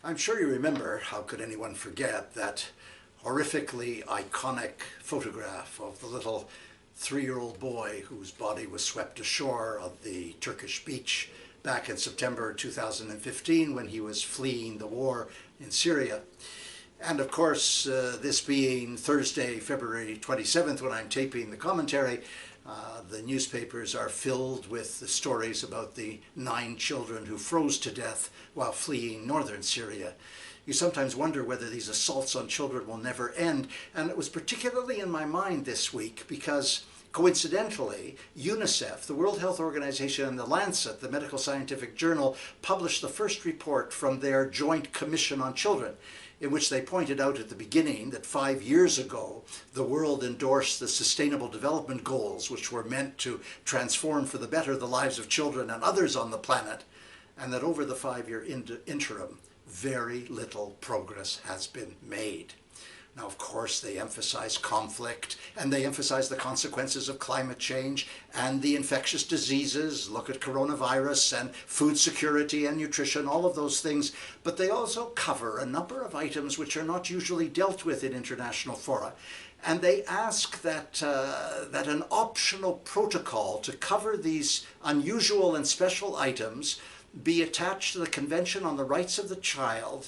I'm sure you remember, how could anyone forget, that horrifically iconic photograph of the little 3-year-old boy whose body was swept ashore on the Turkish beach back in September 2015 when he was fleeing the war in Syria. And of course, this being Thursday, February 27th, when I'm taping the commentary, the newspapers are filled with the stories about the 9 children who froze to death while fleeing northern Syria. You sometimes wonder whether these assaults on children will never end, and it was particularly in my mind this week because, coincidentally, UNICEF, the World Health Organization, and The Lancet, the medical scientific journal, published the first report from their Joint Commission on Children, in which they pointed out at the beginning that 5 years ago, the world endorsed the Sustainable Development Goals, which were meant to transform for the better the lives of children and others on the planet, and that over the 5-year interim, very little progress has been made. Now, of course, they emphasize conflict, and they emphasize the consequences of climate change and the infectious diseases. Look at coronavirus and food security and nutrition, all of those things. But they also cover a number of items which are not usually dealt with in international fora. And they ask that an optional protocol to cover these unusual and special items be attached to the Convention on the Rights of the Child,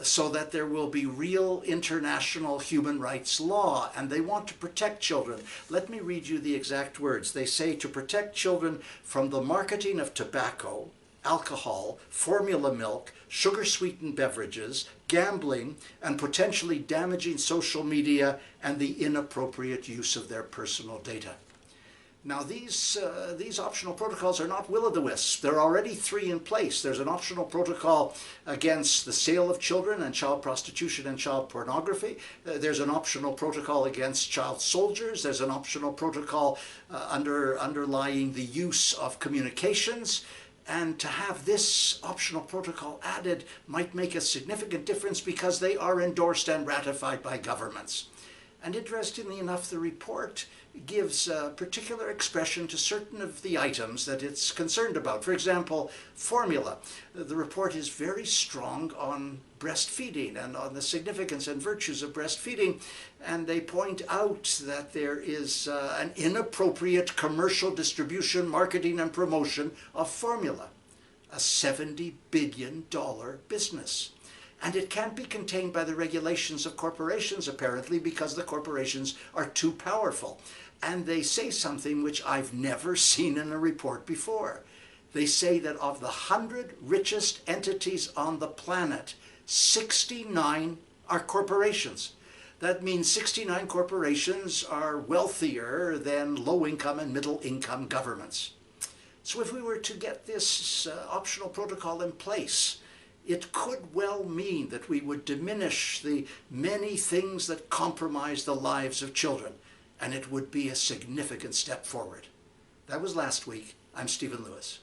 so that there will be real international human rights law, and they want to protect children. Let me read you the exact words. They say to protect children from the marketing of tobacco, alcohol, formula milk, sugar-sweetened beverages, gambling, and potentially damaging social media and the inappropriate use of their personal data. Now, these optional protocols are not will-o'-the-wisp. There are already 3 in place. There's an optional protocol against the sale of children and child prostitution and child pornography. There's an optional protocol against child soldiers. There's an optional protocol underlying the use of communications. And to have this optional protocol added might make a significant difference because they are endorsed and ratified by governments. And interestingly enough, the report gives particular expression to certain of the items that it's concerned about. For example, formula. The report is very strong on breastfeeding and on the significance and virtues of breastfeeding, and they point out that there is an inappropriate commercial distribution, marketing, and promotion of formula, a $70 billion business. And it can't be contained by the regulations of corporations, apparently, because the corporations are too powerful. And they say something which I've never seen in a report before. They say that of the 100 richest entities on the planet, 69 are corporations. That means 69 corporations are wealthier than low-income and middle-income governments. So if we were to get this optional protocol in place, it could well mean that we would diminish the many things that compromise the lives of children, and it would be a significant step forward. That was last week. I'm Stephen Lewis.